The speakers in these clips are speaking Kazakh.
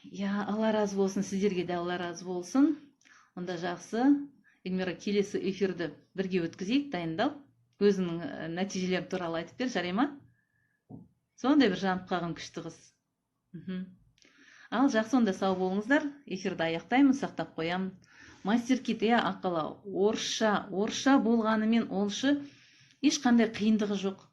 Я Алла разы болсын, сіздерге де Алла разы болсын. Онда жақсы. Эльмира, келесі эфирді бірге өткізейік, дайындал. Өзінің нәтижелері туралы айтып бер, жарай ма? Сондай бір жанып қалған күшті қыз. Ал жақсы, онда сау болыңыздар. Эфирді аяқтаймын, сақтап қоямын. Мастер-кит, аққала, орысша болғанымен олшы ешқандай қиындығы жоқ.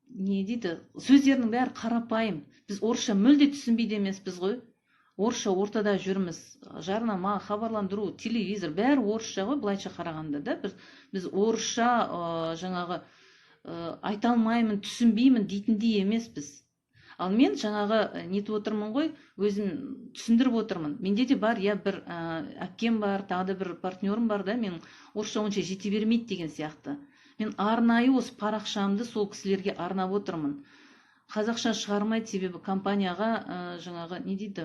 Не дейді, сөздерінің бәрі қарапайым. Біз орысша мүлде түсінбейді емеспіз ғой. Орысша ортада жүрміз. Жарнама, хабарландыру, телевизор, бәрі орысша ғой, былайша қарағанда да. Біз орысша жаңағы айта алмаймын, түсінбеймін дейтіндей емеспіз. Ал мен жаңағы нетіп отырмын ғой, өзім түсіндіріп отырмын. Менде де бар, бір әпкем бар, тағы да бір партнерім бар да, мен орысша онша жете бермейді деген сияқты. Мен арнайы осы парақшамды сол кісілерге арнап отырмын. Қазақша шығармайды, себебі компанияға жаңағы не дейді,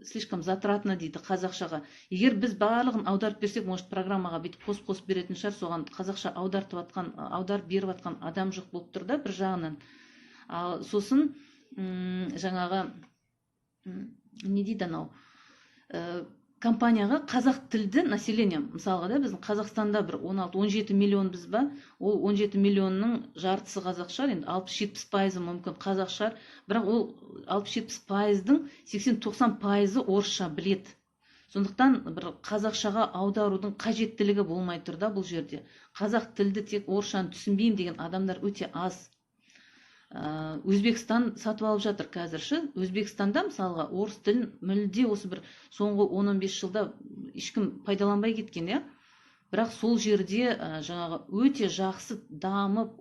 слишком затратно дейді қазақшаға. Егер біз барлығын аударып берсек, может программаға бүйтіп қосып беретін шығар, соған қазақша аударып беріп жатқан адам жоқ болып тұр да, бір жағынан. Сосын жаңағы не дейді анау, компанияға қазақ тілді население, мысалға да біздің Қазақстанда бір 16-17 миллион біз ба, ол 17 миллионның жартысы қазақша, енді 60-70% мүмкін қазақша, бірақ ол 60-70%-дің 80-90% орысша біледі. Сондықтан бір қазақшаға аударудың қажеттілігі болмай тұр да бұл жерде. Қазақ тілді тек орысшаны түсінбеймін деген адамдар өте аз. Өзбекстан сатып алып жатыр қазірші. Өзбекстанда мысалға орыс тілін мүлде осы бір соңғы 10-15 жылда ешкім пайдаланбай кеткен, бірақ сол жерде жаңағы өте жақсы дамып,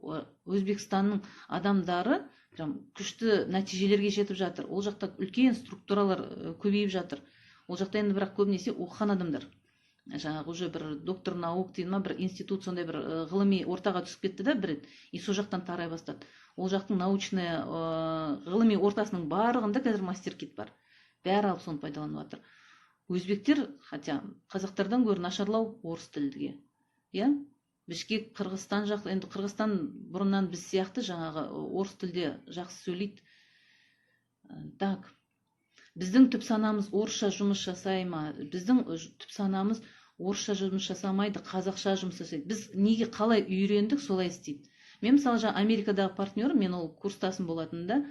Өзбекстанның адамдары күшті нәтижелерге жетіп жатыр. Ол жақта үлкен структуралар көбейіп жатыр. Ол жақта енді бірақ көбінесе оқыған адамдар. Жаңағы уже бір доктор наук дейді ма, бір институт, сондай бір ғылыми ортаға түсіп кетті да бір рет, и сол жақтан тарай бастады. Ол жақтың научная ғылыми ортасының барлығында қазір мастер-кит бар. Бәрі алып соны пайдаланып жатыр. Өзбектер, хотя қазақтардан гөрі нашарлау орыс тілдіге. Бішкек, Қырғызстан жақты, енді Қырғызстан бұрыннан біз сияқты жаңағы орыс тілде жақсы сөйлейді. Так. Біздің түп санамыз орысша жұмыс жасай ма? Біздің түп санамыз орысша жұмыс жасамайды, қазақша жұмыс жасайды. Біз неге қалай үйрендік, солай істейді. Мен мысалы Америкадағы партнерім, мен ол курстасым болатында,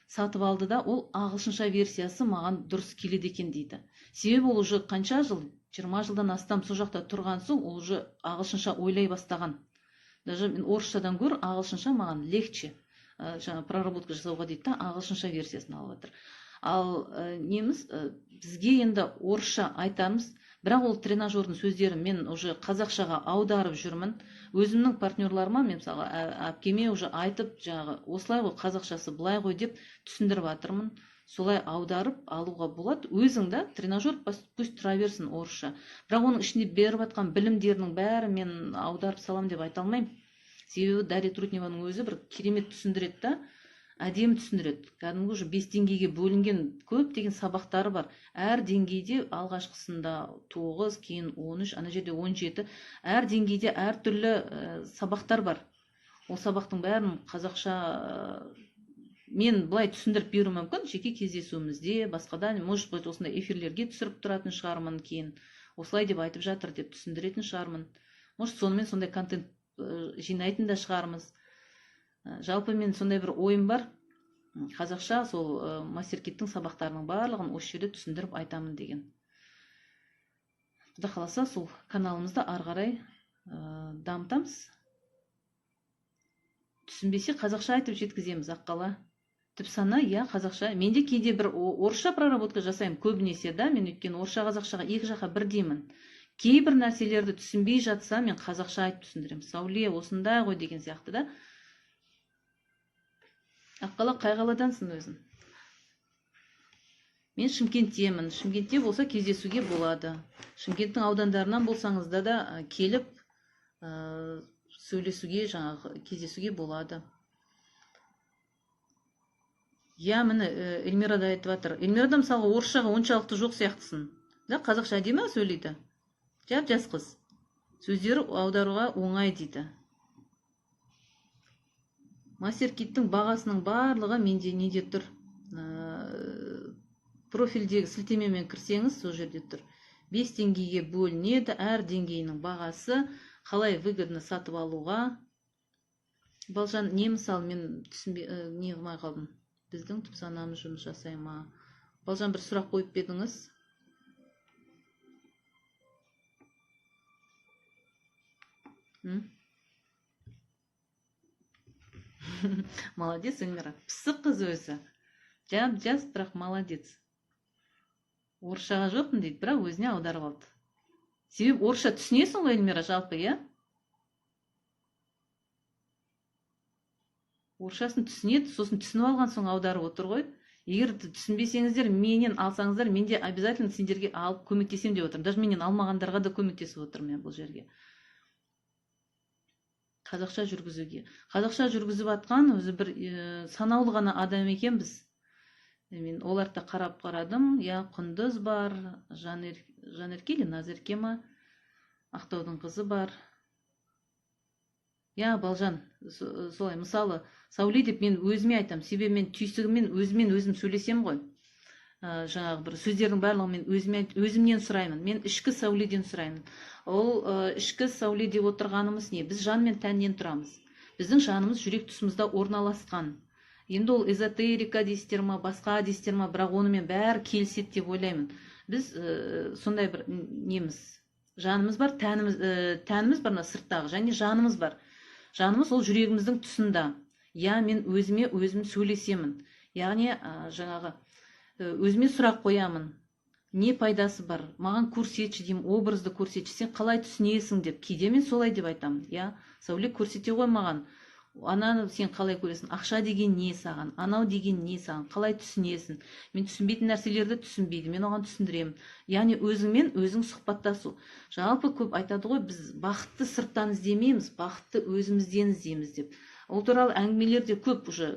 сатып алды да, ол ағылшынша версиясы маған дұрыс келеді екен дейді. Себебі ол уже қанша жыл, 20 жылдан астам сол жақта тұрған соң, ол уже ағылшынша ойлай бастаған. Даже мен орысшадан гөр ағылшынша маған легче проработка жасауға дейді да, ағылшынша версиясын алып жатыр. Ал неміз, бізге енді орысша айтамыз, бірақ ол тренажердің сөздерін мен уже қазақшаға аударып жүрмін. Өзімнің партнерларыма, мен мысалы әпкеме уже айтып, жаңағы осылай ғой, қазақшасы былай ғой деп түсіндіріп жатырмын. Солай аударып алуға болады. Өзің да тренажер пусть тұра берсін орысша. Бірақ оның ішінде беріп жатқан білімдерінің бәрі мен аударып салам деп айта алмаймын. Себебі Дарья Трутневаның өзі бір керемет түсіндіреді да, әдемі түсіндіреді. Кәдімгі уже 5 деңгейге бөлінген көптеген сабақтары бар. Әр деңгейде алғашқысында 9, кейін 13, ана жерде 17. Әр деңгейде әр түрлі сабақтар бар. Ол сабақтың бәрін қазақша мен былай түсіндіріп беру мүмкін, жеке кездесуімізде, басқада, может быть, осындай эфирлерге түсіріп тұратын шығармын кейін. Осылай деп айтып жатыр деп түсіндіретін шығармын. Может, сонымен сондай контент жинайтын да шығармыз. Жалпы мен сондай бір ойым бар, қазақша сол мастер-киттің сабақтарының барлығын осы жерде түсіндіріп айтамын деген. Құда қаласа сол каналымызды ары қарай дамытамыз. Түсінбесе қазақша айтып жеткіземіз, аққала. Түп сана, қазақша. Мен де кейде бір орысша проработка жасаймын көбінесе да, мен өйткені орысша қазақшаға екі жаққа бірдеймін. Кейбір нәрселерді түсінбей жатса, мен қазақша айтып түсіндіремін. Сауле, осындай ғой деген сияқты да. Аққала, қай қаладансың өзің? Мен Шымкенттемін. Шымкентте болса кездесуге болады. Шымкенттің аудандарынан болсаңызда да келіп сөйлесуге, жаңағы кездесуге болады. Міне Эльмира да айтып жатыр. Эльмира да мысалға орысшаға оншалықты жоқ сияқтысың. Қазақша әдемі сөйлейді. Жап-жас қыз. Сөздері аударуға оңай дейді. Мастер-киттің бағасының барлығы менде неде тұр? профильдегі сілтемемен кірсеңіз, сол жерде тұр. 5 деңгейге бөлінеді, әр деңгейінің бағасы, қалай выгодно сатып алуға. Балжан, не мысалы мен түсінбей, не қылмай қалдым. Біздің түпсанамыз жұмыс жасай ма? Балжан, бір сұрақ қойып бердіңіз. Молодец, Эльмира. Пысық қыз өзі. Жас, бірақ молодец. Орысшаға жоқпын дейді, бірақ өзіне аударып алды. Себебі орысша түсінесің ғой, Эльмира, жалпы, иә? Орысшасын түсінеді, сосын түсініп алған соң аударып отыр ғой. Егер түсінбесеңіздер, менен алсаңыздар, мен де обязательно сендерге алып көмектесем деп отырмын. Даже менен алмағандарға да көмектесіп отырмын мен бұл жерге. Қазақша жүргізуге. Қазақша жүргізіп атқан өзі бір санаулы ғана адам екен біз. Мен оларды қарадым. Я, Құндыз бар, Жанерке или Назерке ма? Ақтаудың қызы бар. Я, Балжан, солай, мысалы, Сәуле деп мен өзіме айтам. Себебі мен түйсігіммен өзім сөйлесем ғой. Жаңағы бір сөздердің барлығын мен өзімнен сұраймын. Мен ішкі Сәуледен сұраймын. Ол ішкі Сәуле деп отырғанымыз не? Біз жан мен тәннен тұрамыз. Біздің жанымыз жүрек тұсымызда орналасқан. Енді ол эзотерика дейсіздер ма, басқа дейсіздер ма, бірақ онымен бәрі келіседі деп ойлаймын. Біз сондай бір неміз, жанымыз бар, тәніміз бар, сырттағы, және жанымыз бар. Жанымыз ол жүрегіміздің тұсында. Я, мен өзім сөйлесемін. Яғни жаңағы өзіме сұрақ қоямын. Не пайдасы бар? Маған көрсетші деймін, образды көрсетші, сен қалай түсінесің деп. Кейде мен солай деп айтамын. Я, Сәуле көрсете ғой маған. Ананы сен қалай көресің? Ақша деген не саған? Анау деген не саған? Қалай түсінесің? Мен түсінбейтін нәрселерді түсінбейді. Мен оған түсіндіремін. Яғни өзіңмен өзің сұхбаттасу. Жалпы көп айтады ғой, біз бақытты сырттан іздемейміз, бақытты өзімізден іздейміз деп. Ол туралы әңгімелерде көп уже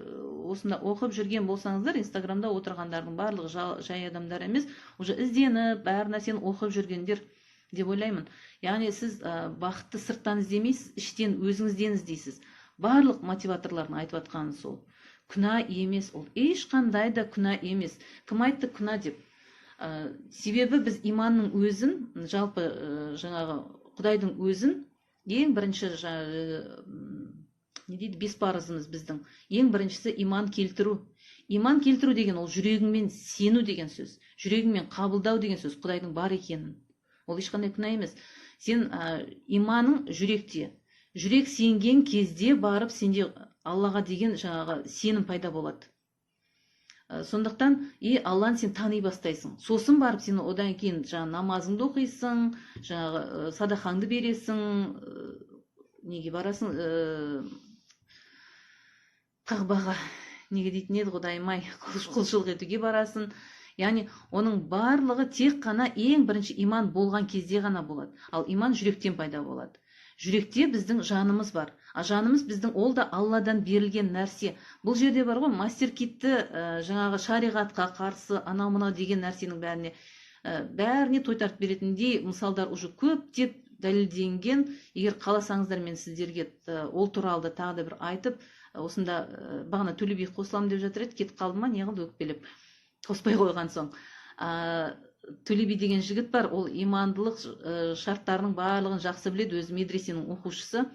осында оқып жүрген болсаңыздар, Инстаграмда отырғандардың барлығы жай адамдар емес, уже ізденіп, бәр нәрсені оқып жүргендер деп ойлаймын. Яғни сіз бақытты сырттан іздемейсіз, іштен өзіңізден іздейсіз. Барлық мотиваторлардың айтып атқаны сол. Күнә емес ол. Ешқандай да күнә емес. Кім айтты күнә деп? Себебі біз иманның өзін, жалпы жаңағы Құдайдың өзін ең бірінші не дейді, бес парызымыз біздің. Ең біріншісі иман келтіру. Иман келтіру деген ол жүрегіңмен сену деген сөз. Жүрегіңмен қабылдау деген сөз, Құдайдың бар екенін. Ол ешқандай күнә емес. Сен иманың жүректе. Жүрек сенген кезде барып сенде Аллаға деген жаңағы сенім пайда болады. Сондықтан Алланы сен тани бастайсың. Сосын барып сен одан кейін намазыңды оқисың, жаңағы садақаңды бересің, неге барасың, Қағбаға, неге дейтін еді Құдайым-ай, құлшылық етуге барасың. Яғни оның барлығы тек қана ең бірінші иман болған кезде ғана болады. Ал иман жүректен пайда болады. Жүректе біздің жанымыз бар. Жанымыз біздің ол да Алладан берілген нәрсе. Бұл жерде бар ғой, мастер-китті жаңағы шариғатқа қарсы анау-мынау деген нәрсенің бәріне тойтарып беретіндей мысалдар уже көптеп дәлелденген. Егер қаласаңыздар, мен сіздерге ол туралы да тағы да бір айтып, осында бағана Төле би қосыламын деп жатыр еді, кетіп қалды ма, не қылды, өкпелеп қоспай қойған соң. Төле би деген жігіт бар, ол имандылық шарттарының барлығын жақсы біледі, өзі медресенің оқушысы.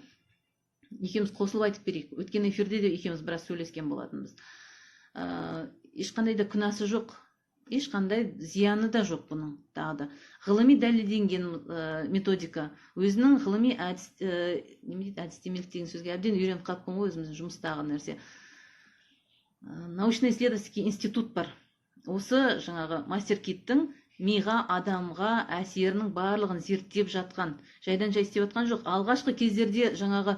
Екеуміз қосылып айтып берейік. Өткен эфирде де екеуміз біраз сөйлескен болатынбыз. Ешқандай да күнәсі жоқ, ешқандай зияны да жоқ бұның. Тағы да ғылыми дәлелденген методика. Өзінің ғылыми әдістемелік деген сөзге әбден үйреніп қалыппын ғой, өзіміздің жұмыстағы нәрсе. Научно-исследовательский институт бар. Осы жаңағы мастер-киттің миға, адамға әсерінің барлығын зерттеп жатқан. Жайдан жай істеп жатқан жоқ. Алғашқы кездерде жаңағы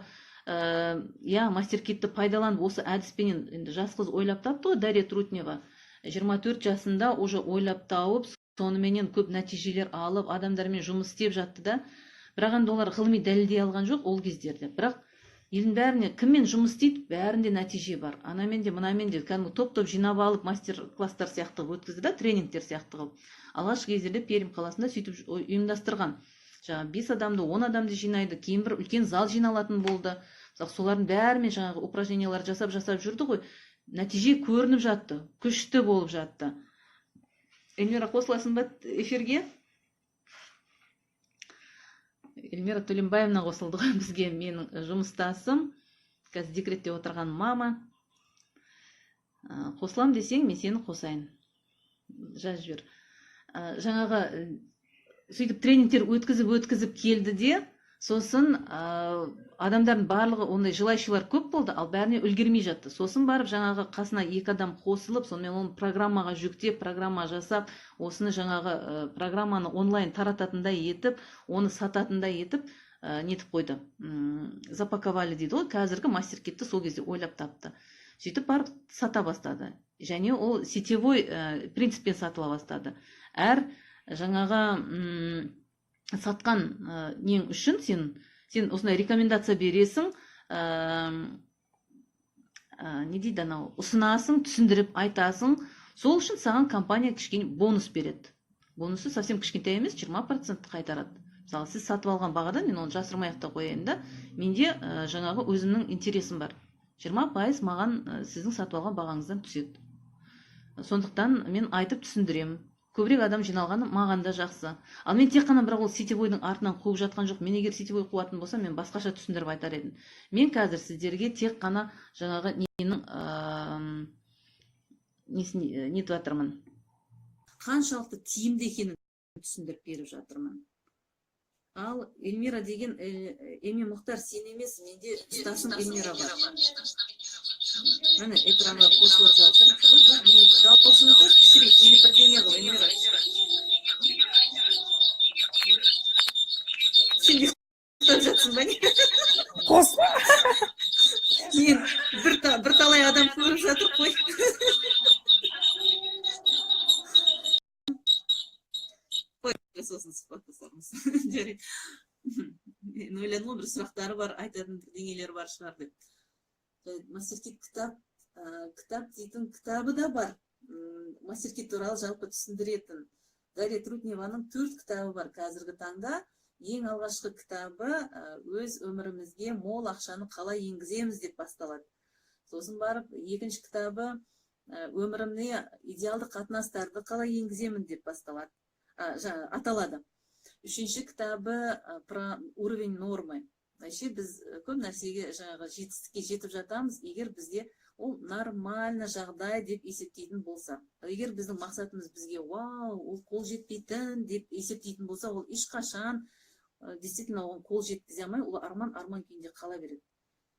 мастер-китті пайдаланып, осы әдіспенен енді жас қыз ойлап тапты ғой, Дарья Трутнева. 24 жасында уже ойлап тауып, соныменен көп нәтижелер алып, адамдармен жұмыс істеп жатты да. Бірақ енді олар ғылыми дәлелдей алған жоқ ол кездерде. Бірақ елдің бәріне кіммен жұмыс істейді, бәрінде нәтиже бар. Анамен де, мұнамен де, кәдімгі топ-топ жинап алып, мастер-класстар сияқты өткізді да, тренингтер сияқты қылып. Алғашқы кездерде Пермь қаласында сөйтіп ұйымдастырған. Жаңағы 5 адамды, 10 адамды жинайды, кейін бір үлкен зал жиналатын болды. Солардың бәрімен жаңағы упражнениялар жасап жүрді ғой. Нәтиже көрініп жатты, күшті болып жатты. Эльмира, қосыласың ба эфирге? Эльмира Төлембаевна қосылды ғой бізге. Менің жұмыстасым, қазір декретте отырған мама. Қосылам десең, мен сені қосайын. Жазып жібер. Жаңағы сөйтіп тренингтер өткізіп келді де, сосын адамдардың барлығы ондай желающилар көп болды, ал бәріне үлгермей жатты. Сосын барып жаңағы қасына 2 адам қосылып, сонымен оны программаға жүктеп, программа жасап, осыны жаңағы программаны онлайн тарататындай етіп, оны сататындай етіп, нетіп қойды. Запаковали дейді ғой, қазіргі мастер-кетті сол кезде ойлап тапты. Сөйтіп барып сата бастады. Және ол сетевой принциппен сатыла бастады. Әр жаңағы сатқан нең үшін сен осындай рекомендация бересің, не дейді анау, ұсынасың, түсіндіріп айтасың. Сол үшін саған компания кішкене бонус береді. Бонусы совсем кішкентай емес, 20% қайтарады. Мысалы, сіз сатып алған бағадан, мен оны жасырмай та қояйын да, менде жаңағы өзімнің интересім бар. 20% маған сіздің сатып алған бағаңыздан түседі. Сондықтан мен айтып түсіндірем. Көбірек адам жиналғаны маған да жақсы. Ал мен тек қана бірақ ол сетевойдың артынан қуып жатқан жоқ. Мен егер сетевой қуатын болса, мен басқаша түсіндіріп айтар едім. Мен қазір сіздерге тек қана жаңағы ненің нетіп жатырмын. Қаншалықты тиімді екенін түсіндіріп беріп жатырмын. Ал Эльмира деген Эми Мұхтар сен емес, менде ұстасым Эльмира бар. Міне экранға қосылып жатыр. Дауысыңды кішірек, мені бірдеңе қыл, Эльмира. Сен де ұстап жатсың ба не? Қосма. Мен бір талай адам көріп жатыр қой. Сосын сұхбаттасамыз. Жарайды. Мен ойландым, бір сұрақтары бар, айтатын бірдеңелер бар шығар деп. Мастер-кет кітап дейтін кітабы да бар. Мастер-кет туралы жалпы түсіндіретін. Дарья Трутневаның 4 кітабы бар қазіргі таңда. Ең алғашқы кітабы өз өмірімізге мол ақшаны қалай енгіземіз деп басталады. Сосын барып, екінші кітабы өмірімне идеалды қатынастарды қалай енгіземін деп басталады. Аталады. Үшінші кітабы про уровень нормы. Вообще біз көп нәрсеге жаңағы жетістікке жетіп жатамыз, егер бізде ол нормально жағдай деп есептейтін болса. Егер біздің мақсатымыз бізге вау, ол қол жетпейтін деп есептейтін болса, ол ешқашан действительно оған қол жеткізе алмай, ол арман күйінде қала береді.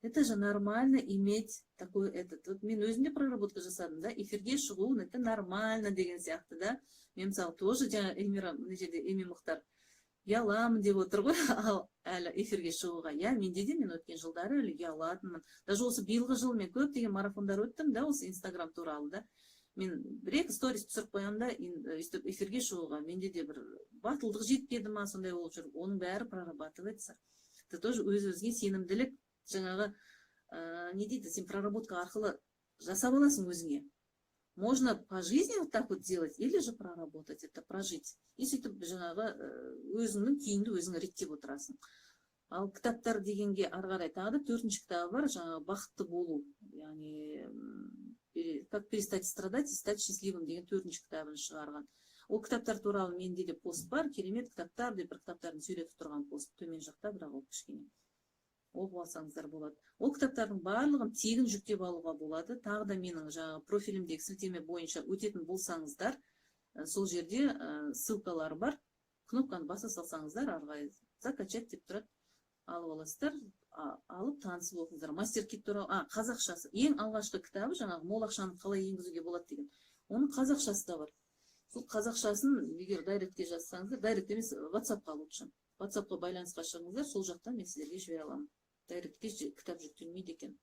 Это же нормально иметь такой этот. Вот мен өзімде проработка жасадым, да, эфирге шығу, это нормально деген сияқты, да. Мен мысалы тоже жаңа Эльмира, мына жерде Эми Мұхтар ұяламын деп отыр ғой, ал әлі эфирге шығуға. Менде де мен өткен жылдары әлі ұялатынмын. Даже осы биылғы жыл мен көптеген марафондар өттім, да, осы Инстаграм туралы, да. Мен бір-екі сторис түсіріп қоямын да, эфирге шығуға. Менде де бір батылдық жетпеді ма, сондай болып жүр. Оның бәрі прорабатывается. Это тоже өз-өзіңе сенімділік, жаңағы не дейді, сен проработка арқылы жасап аласың өзіңе. Можно по жизни вот так вот делать, или же проработать, это прожить. И сөйтіп жаңағы өзіңнің күйіңді өзің реттеп отырасың. Ал кітаптар дегенге ары қарай тағы да 4-ші кітабы бар, жаңағы бақытты болу. Яғни как перестать страдать и стать счастливым деген 4-ші кітабын шығарған. Ол кітаптар туралы менде де пост бар, керемет кітаптар деп бір кітаптарын сөйлетіп тұрған пост төмен жақта, бірақ ол кішкене оқып алсаңыздар болады. Ол кітаптардың барлығын тегін жүктеп алуға болады. Тағы да менің жаңағы профилімдегі сілтеме бойынша өтетін болсаңыздар, сол жерде ссылкалар бар. Кнопканы баса салсаңыздар, арғай закачать деп тұрады. Алып аласыздар, алып танысып оқыңыздар. Мастер-кет туралы, қазақшасы. Ең алғашқы кітабы жаңағы мол ақшаны қалай енгізуге болады деген. Оның қазақшасы да бар. Сол қазақшасын егер дайректке жазсаңыздар, дайрект емес, WhatsApp-қа лучше. WhatsApp-қа байланысқа шығыңыздар, сол жақтан мен сіздерге жібере аламын. Дайректке кітап жүктелмейді екен.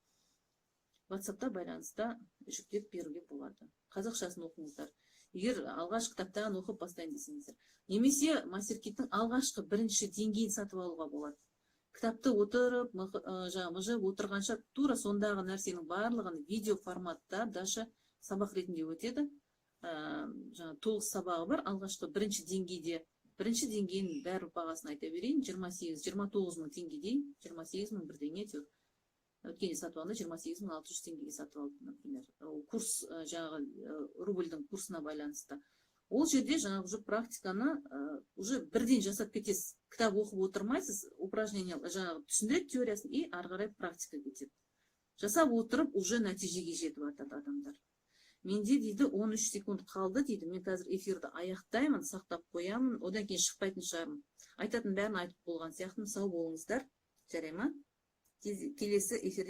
WhatsApp-та байланыста жүктеп беруге болады. Қазақшасын оқыңыздар. Егер алғаш кітаптан оқып бастайын десеңіздер. Немесе мастер-кеттің алғашқы бірінші деңгейін сатып алуға болады. Кітапты отырып, мыжып отырғанша тура сондағы нәрсенің барлығын видео форматта даже сабақ ретінде өтеді. Толық сабағы бар, алғашқы бірінші деңгейде. Бірінші деңгейін бәрі бағасын айта берейін, 28-29 мың теңгедей, 28 мың бірдеңе тек. Өткенде сатып алғанда 28 мың 600 теңгеге сатып алды, например. Курс, жаңағы рубльдің курсына байланысты. ол жерде жаңағы уже практиканы уже бірден жасап кетесіз. Кітап оқып отырмайсыз, упражнение жаңағы түсіндіреді теориясын, и ары қарай практика кетеді. Жасап отырып уже нәтижеге жетіп жатады адамдар. Менде дейді 13 секунд қалды дейді. Мен қазір эфирді аяқтаймын, сақтап қоямын, одан кейін шықпайтын шығармын. Айтатын бәрін айтып болған сияқты. Сау болыңыздар. Жарай ма? Келесі эфирде